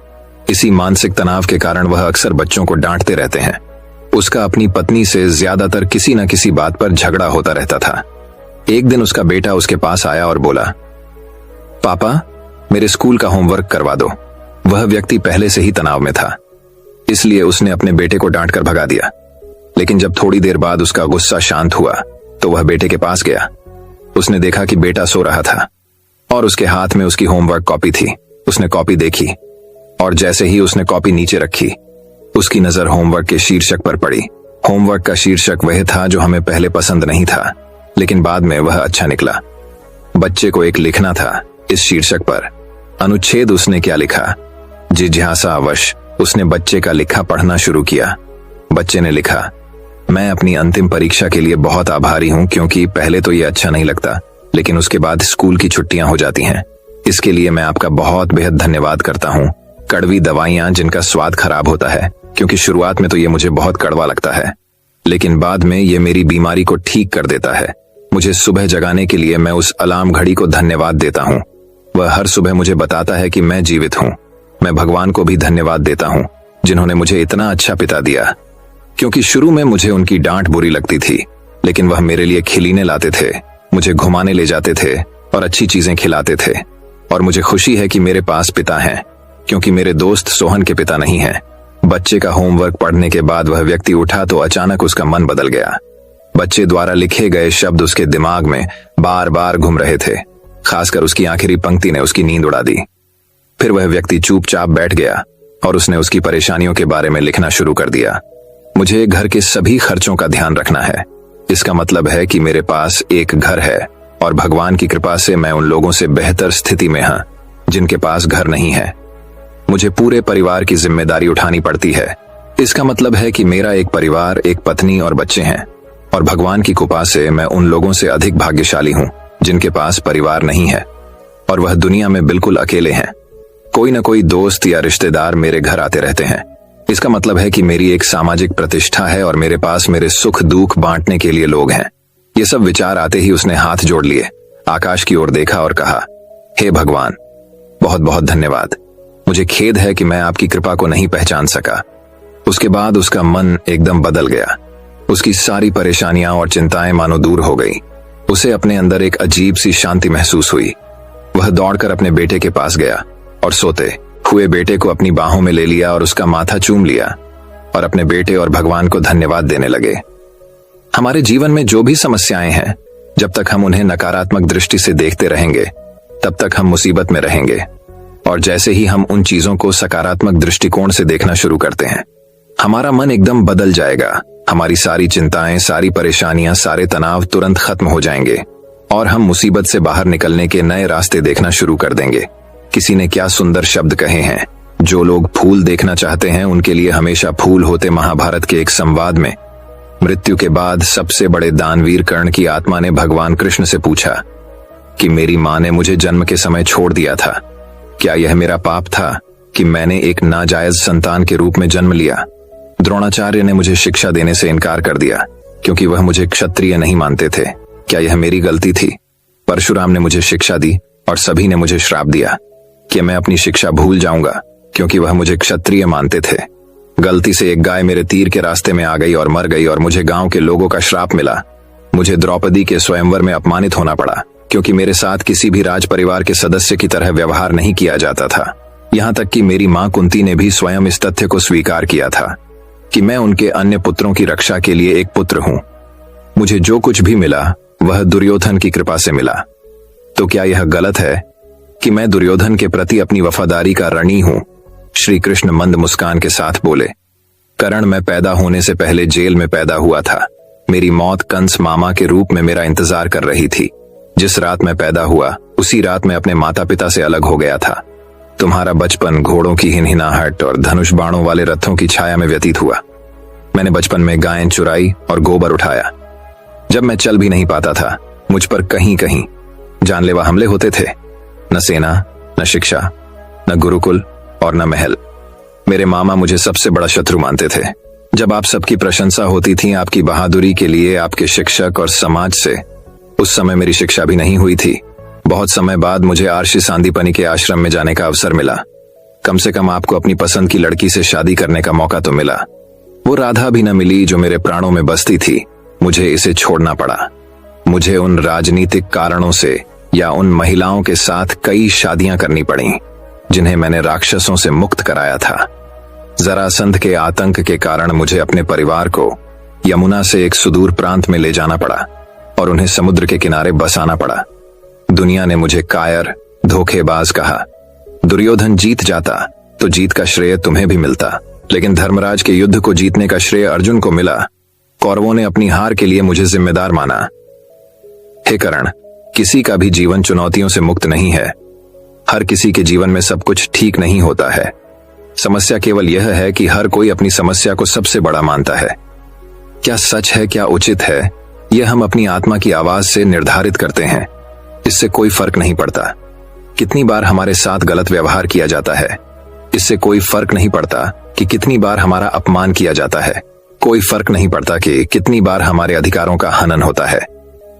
इसी मानसिक तनाव के कारण वह अक्सर बच्चों को डांटते रहते हैं। उसका अपनी पत्नी से ज्यादातर किसी न किसी बात पर झगड़ा होता रहता था। एक दिन उसका बेटा उसके पास आया और बोला, पापा, मेरे स्कूल का होमवर्क करवा दो। वह व्यक्ति पहले से ही तनाव में था, इसलिए उसने अपने बेटे को डांट कर भगा दिया। लेकिन जब थोड़ी देर बाद उसका गुस्सा शांत हुआ तो वह बेटे के पास गया। उसने देखा कि बेटा सो रहा था और उसके हाथ में उसकी होमवर्क कॉपी थी। उसने कॉपी देखी और जैसे ही उसने कॉपी नीचे रखी, उसकी नजर होमवर्क के शीर्षक पर पड़ी। होमवर्क का शीर्षक वह था जो हमें पहले पसंद नहीं था, लेकिन बाद में वह अच्छा निकला। बच्चे को एक लिखना था। इस शीर्षक पर अनुच्छेद उसने क्या लिखा? जिज्ञासावश उसने बच्चे का लिखा पढ़ना शुरू किया। बच्चे ने लिखा, मैं अपनी अंतिम परीक्षा के लिए बहुत आभारी हूं, क्योंकि पहले तो ये अच्छा नहीं लगता, लेकिन उसके बाद स्कूल की छुट्टियां हो जाती हैं। इसके लिए मैं आपका बहुत बेहद धन्यवाद करता हूं। कड़वी दवाइयां जिनका स्वाद खराब होता है, क्योंकि शुरुआत में तो ये मुझे बहुत कड़वा लगता है, लेकिन बाद में ये मेरी बीमारी को ठीक कर देता है। मुझे सुबह जगाने के लिए मैं उस अलार्म घड़ी को धन्यवाद देता हूँ। वह हर सुबह मुझे बताता है कि मैं जीवित हूँ। मैं भगवान को भी धन्यवाद देता हूँ, जिन्होंने मुझे इतना अच्छा पिता दिया, क्योंकि शुरू में मुझे उनकी डांट बुरी लगती थी, लेकिन वह मेरे लिए खिलौने लाते थे, मुझे घुमाने ले जाते थे और अच्छी चीजें खिलाते थे। और मुझे खुशी है कि मेरे पास पिता हैं, क्योंकि मेरे दोस्त सोहन के पिता नहीं हैं। बच्चे का होमवर्क पढ़ने के बाद वह व्यक्ति उठा तो अचानक उसका मन बदल गया। बच्चे द्वारा लिखे गए शब्द उसके दिमाग में बार बार घूम रहे थे। खासकर उसकी आखिरी पंक्ति ने उसकी नींद उड़ा दी। फिर वह व्यक्ति चुपचाप बैठ गया और उसने उसकी परेशानियों के बारे में लिखना शुरू कर दिया। मुझे घर के सभी खर्चों का ध्यान रखना है। इसका मतलब है कि मेरे पास एक घर है और भगवान की कृपा से मैं उन लोगों से बेहतर स्थिति में हूं जिनके पास घर नहीं है। मुझे पूरे परिवार की जिम्मेदारी उठानी पड़ती है। इसका मतलब है कि मेरा एक परिवार, एक पत्नी और बच्चे हैं, और भगवान की कृपा से मैं उन लोगों से अधिक भाग्यशाली हूं जिनके पास परिवार नहीं है और वह दुनिया में बिल्कुल अकेले हैं। कोई न कोई दोस्त या रिश्तेदार मेरे घर आते रहते हैं। इसका मतलब है कि मेरी एक सामाजिक प्रतिष्ठा है और मेरे पास मेरे सुख दुख बांटने के लिए लोग हैं। ये सब विचार आते ही उसने हाथ जोड़ लिए, आकाश की ओर देखा और कहा, हे भगवान, बहुत बहुत धन्यवाद। मुझे खेद है कि मैं आपकी कृपा को नहीं पहचान सका। उसके बाद उसका मन एकदम बदल गया। उसकी सारी परेशानियां और चिंताएं मानो दूर हो गई। उसे अपने अंदर एक अजीब सी शांति महसूस हुई। वह दौड़कर अपने बेटे के पास गया और सोते हुए बेटे को अपनी बाहों में ले लिया और उसका माथा चूम लिया और अपने बेटे और भगवान को धन्यवाद देने लगे। हमारे जीवन में जो भी समस्याएं हैं, जब तक हम उन्हें नकारात्मक दृष्टि से देखते रहेंगे, तब तक हम मुसीबत में रहेंगे। और जैसे ही हम उन चीजों को सकारात्मक दृष्टिकोण से देखना शुरू करते हैं, हमारा मन एकदम बदल जाएगा। हमारी सारी चिंताएं, सारी परेशानियां, सारे तनाव तुरंत खत्म हो जाएंगे और हम मुसीबत से बाहर निकलने के नए रास्ते देखना शुरू कर देंगे। किसी ने क्या सुंदर शब्द कहे हैं, जो लोग फूल देखना चाहते हैं उनके लिए हमेशा फूल होते। महाभारत के एक संवाद में मृत्यु के बाद सबसे बड़े दानवीर कर्ण की आत्मा ने भगवान कृष्ण से पूछा कि मेरी मां ने मुझे जन्म के समय छोड़ दिया था, क्या यह मेरा पाप था कि मैंने एक नाजायज संतान के रूप में जन्म लिया? द्रोणाचार्य ने मुझे शिक्षा देने से इनकार कर दिया क्योंकि वह मुझे क्षत्रिय नहीं मानते थे, क्या यह मेरी गलती थी? परशुराम ने मुझे शिक्षा दी और सभी ने मुझे श्राप दिया कि मैं अपनी शिक्षा भूल जाऊंगा क्योंकि वह मुझे क्षत्रिय मानते थे। गलती से एक गाय मेरे तीर के रास्ते में आ गई और मर गई और मुझे गांव के लोगों का श्राप मिला। मुझे द्रौपदी के स्वयंवर में अपमानित होना पड़ा क्योंकि मेरे साथ किसी भी राज परिवार के सदस्य की तरह व्यवहार नहीं किया जाता था। यहाँ तक कि मेरी मां कुंती ने भी स्वयं इस तथ्य को स्वीकार किया था कि मैं उनके अन्य पुत्रों की रक्षा के लिए एक पुत्र हूं। मुझे जो कुछ भी मिला वह दुर्योधन की कृपा से मिला। तो क्या यह गलत है कि मैं दुर्योधन के प्रति अपनी वफादारी का ऋणी हूं? श्री कृष्ण मंद मुस्कान के साथ बोले, कर्ण, मैं पैदा होने से पहले जेल में पैदा हुआ था। मेरी मौत कंस मामा के रूप में मेरा इंतजार कर रही थी। जिस रात मैं पैदा हुआ उसी रात मैं अपने माता पिता से अलग हो गया था। तुम्हारा बचपन घोड़ों की हिनहिनाहट और धनुष बाणों वाले रथों की छाया में व्यतीत हुआ। मैंने बचपन में गायें चुराई और गोबर उठाया। जब मैं चल भी नहीं पाता था, मुझ पर कहीं कहीं जानलेवा हमले होते थे। न सेना, न शिक्षा, न गुरुकुल और न महल। मेरे मामा मुझे सबसे बड़ा शत्रु मानते थे। जब आप सबकी प्रशंसा होती थी आपकी बहादुरी के लिए आपके शिक्षक और समाज से, उस समय मेरी शिक्षा भी नहीं हुई थी। बहुत समय बाद मुझे आर्षि सांदीपनि के आश्रम में जाने का अवसर मिला। कम से कम आपको अपनी पसंद की लड़की से शादी करने का मौका तो मिला। वो राधा भी न मिली जो मेरे प्राणों में बसती थी। मुझे इसे छोड़ना पड़ा। मुझे उन राजनीतिक कारणों से या उन महिलाओं के साथ कई शादियां करनी पड़ी जिन्हें मैंने राक्षसों से मुक्त कराया था। जरासंध के आतंक के कारण मुझे अपने परिवार को यमुना से एक सुदूर प्रांत में ले जाना पड़ा और उन्हें समुद्र के किनारे बसाना पड़ा। दुनिया ने मुझे कायर, धोखेबाज कहा। दुर्योधन जीत जाता तो जीत का श्रेय तुम्हें भी मिलता, लेकिन धर्मराज के युद्ध को जीतने का श्रेय अर्जुन को मिला। कौरवों ने अपनी हार के लिए मुझे जिम्मेदार माना। हे कर्ण, किसी का भी जीवन चुनौतियों से मुक्त नहीं है। हर किसी के जीवन में सब कुछ ठीक नहीं होता है। समस्या केवल यह है कि हर कोई अपनी समस्या को सबसे बड़ा मानता है। क्या सच है, क्या उचित है, यह हम अपनी आत्मा की आवाज से निर्धारित करते हैं। इससे कोई फर्क नहीं पड़ता कितनी बार हमारे साथ गलत व्यवहार किया जाता है। इससे कोई फर्क नहीं पड़ता कि कितनी बार हमारा अपमान किया जाता है। कोई फर्क नहीं पड़ता कि कितनी बार हमारे अधिकारों का हनन होता है।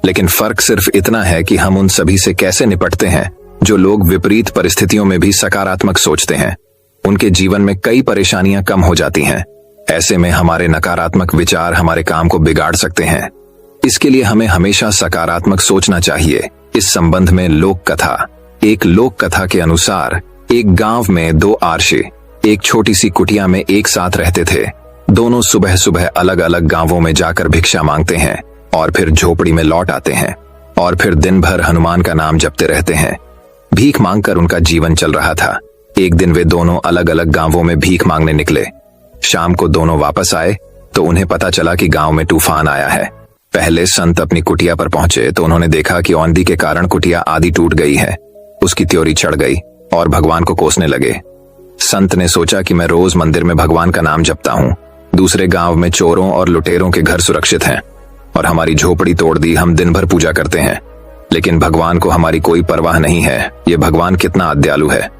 लेकिन फर्क सिर्फ इतना है कि हम उन सभी से कैसे निपटते हैं। जो लोग विपरीत परिस्थितियों में भी सकारात्मक सोचते हैं, उनके जीवन में कई परेशानियां कम हो जाती हैं। ऐसे में हमारे नकारात्मक विचार हमारे काम को बिगाड़ सकते हैं। इसके लिए हमें हमेशा सकारात्मक सोचना चाहिए। इस संबंध में लोक कथा। एक लोक कथा के अनुसार एक गांव में दो आर्षि एक छोटी सी कुटिया में एक साथ रहते थे। दोनों सुबह सुबह अलग अलग गांवों में जाकर भिक्षा मांगते हैं और फिर झोपड़ी में लौट आते हैं और फिर दिन भर हनुमान का नाम जपते रहते हैं। भीख मांगकर उनका जीवन चल रहा था। एक दिन वे दोनों अलग अलग गांवों में भीख मांगने निकले। शाम को दोनों वापस आए तो उन्हें पता चला कि गांव में तूफान आया है। पहले संत अपनी कुटिया पर पहुंचे तो उन्होंने देखा कि औंधी के कारण कुटिया आधी टूट गई है। उसकी त्योरी चढ़ गई और भगवान को कोसने लगे। संत ने सोचा कि मैं रोज मंदिर में भगवान का नाम जपता हूँ। दूसरे गांव में चोरों और लुटेरों के घर सुरक्षित हैं और हमारी झोपड़ी तोड़ दी। हम दिन भर पूजा करते हैं, लेकिन भगवान को हमारी कोई परवाह नहीं है। ये भगवान कितना अदयालु है।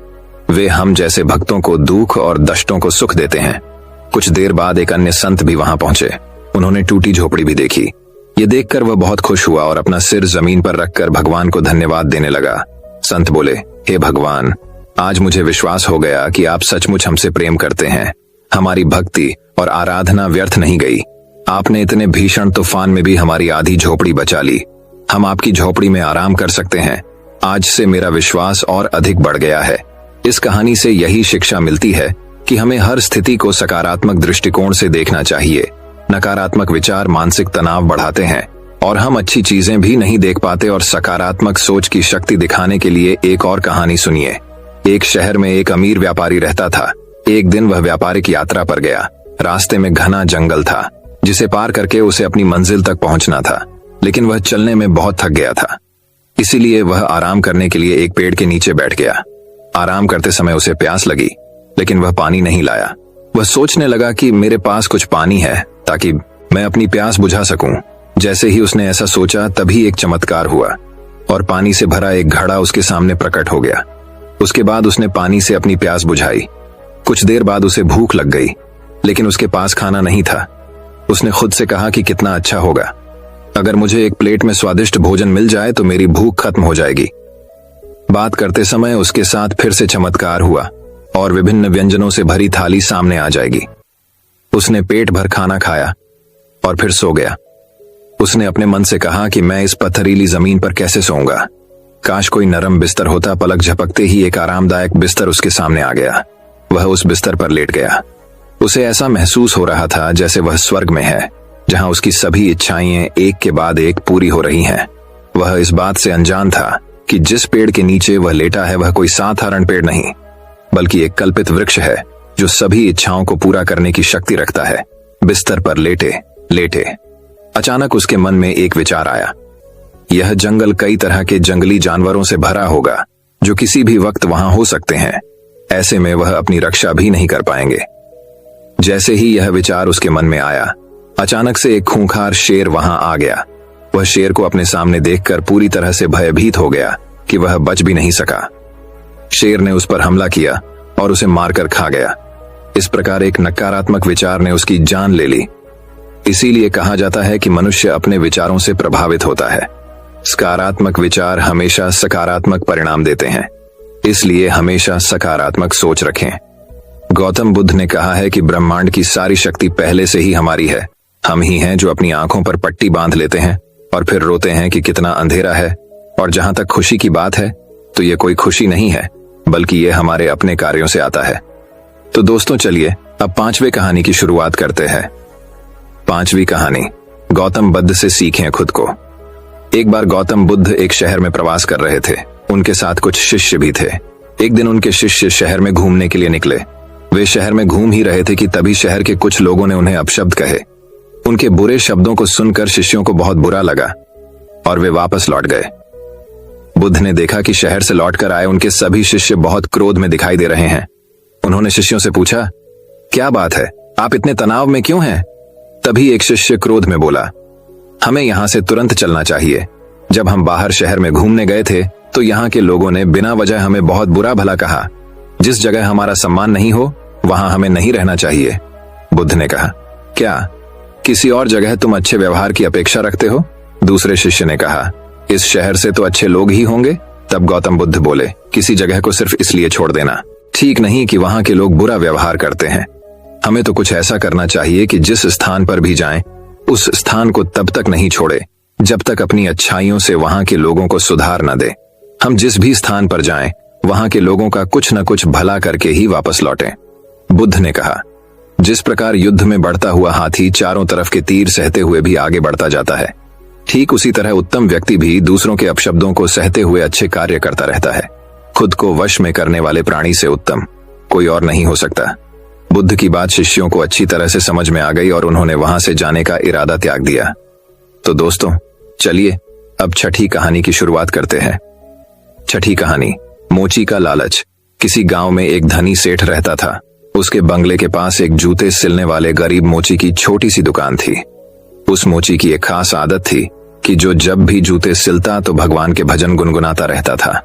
वे हम जैसे भक्तों को दुख और दष्टों को सुख देते हैं। कुछ देर बाद एक अन्य संत भी वहां पहुंचे। उन्होंने टूटी झोपड़ी भी देखी। ये देखकर वह बहुत खुश हुआ और अपना सिर जमीन पर रखकर भगवान को धन्यवाद देने लगा। संत बोले, हे भगवान, आज मुझे विश्वास हो गया कि आप सचमुच हमसे प्रेम करते हैं। हमारी भक्ति और आराधना व्यर्थ नहीं गई। आपने इतने भीषण तूफान में भी हमारी आधी झोपड़ी बचा ली। हम आपकी झोपड़ी में आराम कर सकते हैं। आज से मेरा विश्वास और अधिक बढ़ गया है। इस कहानी से यही शिक्षा मिलती है कि हमें हर स्थिति को सकारात्मक दृष्टिकोण से देखना चाहिए। नकारात्मक विचार मानसिक तनाव बढ़ाते हैं और हम अच्छी चीजें भी नहीं देख पाते। और सकारात्मक सोच की शक्ति दिखाने के लिए एक और कहानी सुनिए। एक शहर में एक अमीर व्यापारी रहता था। एक दिन वह व्यापारिक यात्रा पर गया। रास्ते में घना जंगल था जिसे पार करके उसे अपनी मंजिल तक पहुंचना था, लेकिन वह चलने में बहुत थक गया था। इसीलिए वह आराम करने के लिए एक पेड़ के नीचे बैठ गया। आराम करते समय उसे प्यास लगी, लेकिन वह पानी नहीं लाया। वह सोचने लगा कि मेरे पास कुछ पानी है ताकि मैं अपनी प्यास बुझा सकूं। जैसे ही उसने ऐसा सोचा तभी एक चमत्कार हुआ और पानी से भरा एक घड़ा उसके सामने प्रकट हो गया। उसके बाद उसने पानी से अपनी प्यास बुझाई। कुछ देर बाद उसे भूख लग गई, लेकिन उसके पास खाना नहीं था। उसने खुद से कहा कि कितना अच्छा होगा अगर मुझे एक प्लेट में स्वादिष्ट भोजन मिल जाए तो मेरी भूख खत्म हो जाएगी। बात करते समय उसके साथ फिर से चमत्कार हुआ और विभिन्न व्यंजनों से भरी थाली सामने आ जाएगी। उसने पेट भर खाना खाया और फिर सो गया। उसने अपने मन से कहा कि मैं इस पथरीली जमीन पर कैसे सोऊंगा। काश कोई नरम बिस्तर होता। पलक झपकते ही एक आरामदायक बिस्तर उसके सामने आ गया। वह उस बिस्तर पर लेट गया। उसे ऐसा महसूस हो रहा था जैसे वह स्वर्ग में है, जहां उसकी सभी इच्छाएं एक के बाद एक पूरी हो रही हैं। वह इस बात से अनजान था कि जिस पेड़ के नीचे वह लेटा है वह कोई साधारण पेड़ नहीं, बल्कि एक कल्पित वृक्ष है जो सभी इच्छाओं को पूरा करने की शक्ति रखता है। बिस्तर पर लेटे लेटे अचानक उसके मन में एक विचार आया। यह जंगल कई तरह के जंगली जानवरों से भरा होगा जो किसी भी वक्त वहां हो सकते हैं। ऐसे में वह अपनी रक्षा भी नहीं कर पाएंगे। जैसे ही यह विचार उसके मन में आया, अचानक से एक खूंखार शेर वहां आ गया। वह शेर को अपने सामने देखकर पूरी तरह से भयभीत हो गया कि वह बच भी नहीं सका। शेर ने उस पर हमला किया और उसे मारकर खा गया। इस प्रकार एक नकारात्मक विचार ने उसकी जान ले ली। इसीलिए कहा जाता है कि मनुष्य अपने विचारों से प्रभावित होता है। सकारात्मक विचार हमेशा सकारात्मक परिणाम देते हैं, इसलिए हमेशा सकारात्मक सोच रखें। गौतम बुद्ध ने कहा है कि ब्रह्मांड की सारी शक्ति पहले से ही हमारी है। हम ही हैं जो अपनी आंखों पर पट्टी बांध लेते हैं और फिर रोते हैं कि कितना अंधेरा है। और जहां तक खुशी की बात है तो ये कोई खुशी नहीं है, बल्कि ये हमारे अपने कार्यों से आता है। तो दोस्तों चलिए अब 5वीं कहानी की शुरुआत करते हैं। 5वीं कहानी, गौतम बुद्ध से सीखें खुद को। एक बार गौतम बुद्ध एक शहर में प्रवास कर रहे थे। उनके साथ कुछ शिष्य भी थे। एक दिन उनके शिष्य शहर में घूमने के लिए निकले। वे शहर में घूम ही रहे थे कि तभी शहर के कुछ लोगों ने उन्हें अपशब्द कहे। उनके बुरे शब्दों को सुनकर शिष्यों को बहुत बुरा लगा और वे वापस लौट गए। बुद्ध ने देखा कि शहर से लौटकर आए उनके सभी शिष्य बहुत क्रोध में दिखाई दे रहे हैं। उन्होंने शिष्यों से पूछा, क्या बात है, आप इतने तनाव में क्यों हैं? तभी एक शिष्य क्रोध में बोला, हमें यहां से तुरंत चलना चाहिए। जब हम बाहर शहर में घूमने गए थे तो यहाँ के लोगों ने बिना वजह हमें बहुत बुरा भला कहा। जिस जगह हमारा सम्मान नहीं हो वहां हमें नहीं रहना चाहिए। बुद्ध ने कहा, क्या किसी और जगह तुम अच्छे व्यवहार की अपेक्षा रखते हो? दूसरे शिष्य ने कहा, इस शहर से तो अच्छे लोग ही होंगे। तब गौतम बुद्ध बोले, किसी जगह को सिर्फ इसलिए छोड़ देना ठीक नहीं कि वहां के लोग बुरा व्यवहार करते हैं। हमें तो कुछ ऐसा करना चाहिए कि जिस स्थान पर भी जाएं, उस स्थान को तब तक नहीं छोड़े जब तक अपनी अच्छाइयों से वहां के लोगों को सुधार न दे। हम जिस भी स्थान पर जाएं, वहां के लोगों का कुछ न कुछ भला करके ही वापस लौटें। बुद्ध ने कहा, जिस प्रकार युद्ध में बढ़ता हुआ हाथी चारों तरफ के तीर सहते हुए भी आगे बढ़ता जाता है, ठीक उसी तरह उत्तम व्यक्ति भी दूसरों के अपशब्दों को सहते हुए अच्छे कार्य करता रहता है। खुद को वश में करने वाले प्राणी से उत्तम कोई और नहीं हो सकता। बुद्ध की बात शिष्यों को अच्छी तरह से समझ में आ गई और उन्होंने वहां से जाने का इरादा त्याग दिया। तो दोस्तों चलिए अब 6ठी कहानी की शुरुआत करते हैं। 6ठी कहानी, मोची का लालच। किसी गांव में एक धनी सेठ रहता था। उसके बंगले के पास एक जूते सिलने वाले गरीब मोची की छोटी सी दुकान थी। उस मोची की एक खास आदत थी कि जो जब भी जूते सिलता तो भगवान के भजन गुनगुनाता रहता था।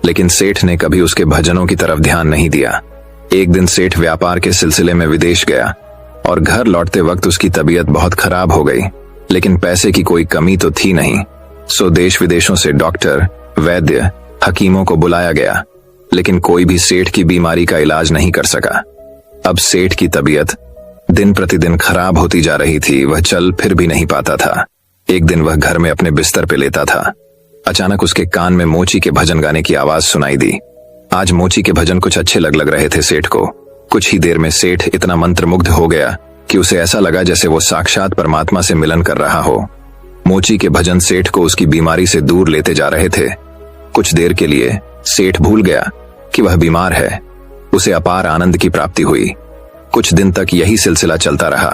लेकिन सेठ ने कभी उसके भजनों की तरफ ध्यान नहीं दिया। एक दिन सेठ व्यापार के सिलसिले में विदेश गया और घर लौटते वक्त उसकी तबीयत बहुत खराब हो गई। लेकिन पैसे की कोई कमी तो थी नहीं, सो देश विदेशों से डॉक्टर, वैद्य, हकीमों को बुलाया गया, लेकिन कोई भी सेठ की बीमारी का इलाज नहीं कर सका। अब सेठ की तबीयत दिन प्रतिदिन खराब होती जा रही थी। वह चल फिर भी नहीं पाता था। एक दिन वह घर में अपने बिस्तर पे लेटा था। अचानक उसके कान में मोची के भजन गाने की आवाज सुनाई दी। आज मोची के भजन कुछ अच्छे लग रहे थे सेठ को। कुछ ही देर में सेठ इतना मंत्रमुग्ध हो गया कि उसे ऐसा लगा जैसे वो साक्षात परमात्मा से मिलन कर रहा हो। मोची के भजन सेठ को उसकी बीमारी से दूर लेते जा रहे थे। कुछ देर के लिए सेठ भूल गया कि वह बीमार है। उसे अपार आनंद की प्राप्ति हुई। कुछ दिन तक यही सिलसिला चलता रहा।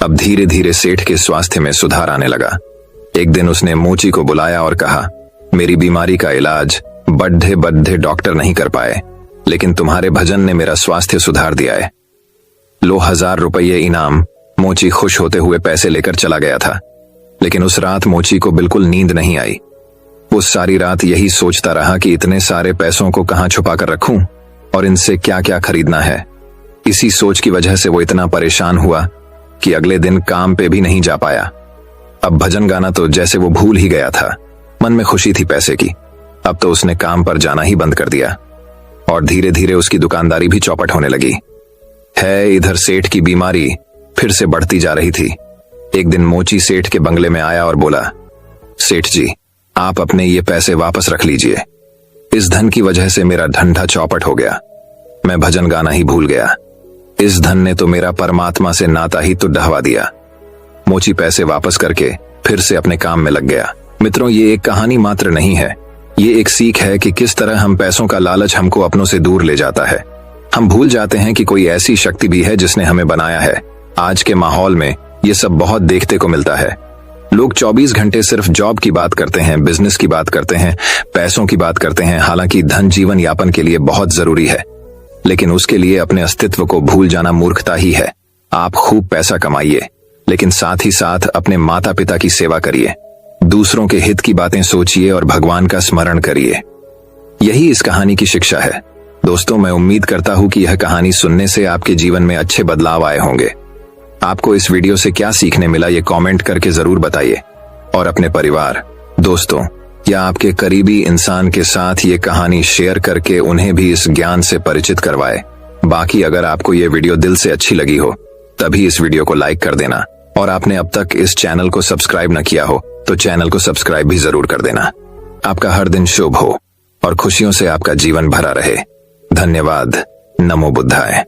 अब धीरे धीरे सेठ के स्वास्थ्य में सुधार आने लगा। एक दिन उसने मोची को बुलाया और कहा, मेरी बीमारी का इलाज बड्ढे बड्ढे डॉक्टर नहीं कर पाए, लेकिन तुम्हारे भजन ने मेरा स्वास्थ्य सुधार दिया है। लो 1000 रुपये इनाम। मोची खुश होते हुए पैसे लेकर चला गया था। लेकिन उस रात मोची को बिल्कुल नींद नहीं आई। वो सारी रात यही सोचता रहा कि इतने सारे पैसों को कहां छुपा कर रखूं और इनसे क्या क्या खरीदना है। इसी सोच की वजह से वो इतना परेशान हुआ कि अगले दिन काम पे भी नहीं जा पाया। अब भजन गाना तो जैसे वो भूल ही गया था। मन में खुशी थी पैसे की। अब तो उसने काम पर जाना ही बंद कर दिया और धीरे धीरे उसकी दुकानदारी भी चौपट होने लगी। है इधर सेठ की बीमारी फिर से बढ़ती जा रही थी। एक दिन मोची सेठ के बंगले में आया और बोला, सेठ जी, आप अपने ये पैसे वापस रख लीजिए। इस धन की वजह से मेरा धंधा चौपट हो गया। मैं भजन गाना ही भूल गया। इस धन ने तो मेरा परमात्मा से नाता ही तो ढहवा दिया। मोची पैसे वापस करके फिर से अपने काम में लग गया। मित्रों, ये एक कहानी मात्र नहीं है, ये एक सीख है कि किस तरह हम पैसों का लालच हमको अपनों से दूर ले जाता है। हम भूल जाते हैं कि कोई ऐसी शक्ति भी है जिसने हमें बनाया है। आज के माहौल में ये सब बहुत देखते को मिलता है। लोग 24 घंटे सिर्फ जॉब की बात करते हैं, बिजनेस की बात करते हैं, पैसों की बात करते हैं। हालांकि धन जीवन यापन के लिए बहुत जरूरी है, लेकिन उसके लिए अपने अस्तित्व को भूल जाना मूर्खता ही है। आप खूब पैसा कमाइए, लेकिन साथ ही साथ अपने माता पिता की सेवा करिए। दूसरों के हित की बातें सोचिए और भगवान का स्मरण करिए। यही इस कहानी की शिक्षा है। दोस्तों, मैं उम्मीद करता हूं कि यह कहानी सुनने से आपके जीवन में अच्छे बदलाव आए होंगे। आपको इस वीडियो से क्या सीखने मिला ये कमेंट करके जरूर बताइए और अपने परिवार, दोस्तों या आपके करीबी इंसान के साथ ये कहानी शेयर करके उन्हें भी इस ज्ञान से परिचित करवाए। बाकी अगर आपको ये वीडियो दिल से अच्छी लगी हो तभी इस वीडियो को लाइक कर देना और आपने अब तक इस चैनल को सब्सक्राइब न किया हो तो चैनल को सब्सक्राइब भी जरूर कर देना। आपका हर दिन शुभ हो और खुशियों से आपका जीवन भरा रहे। धन्यवाद। नमो बुद्धाय।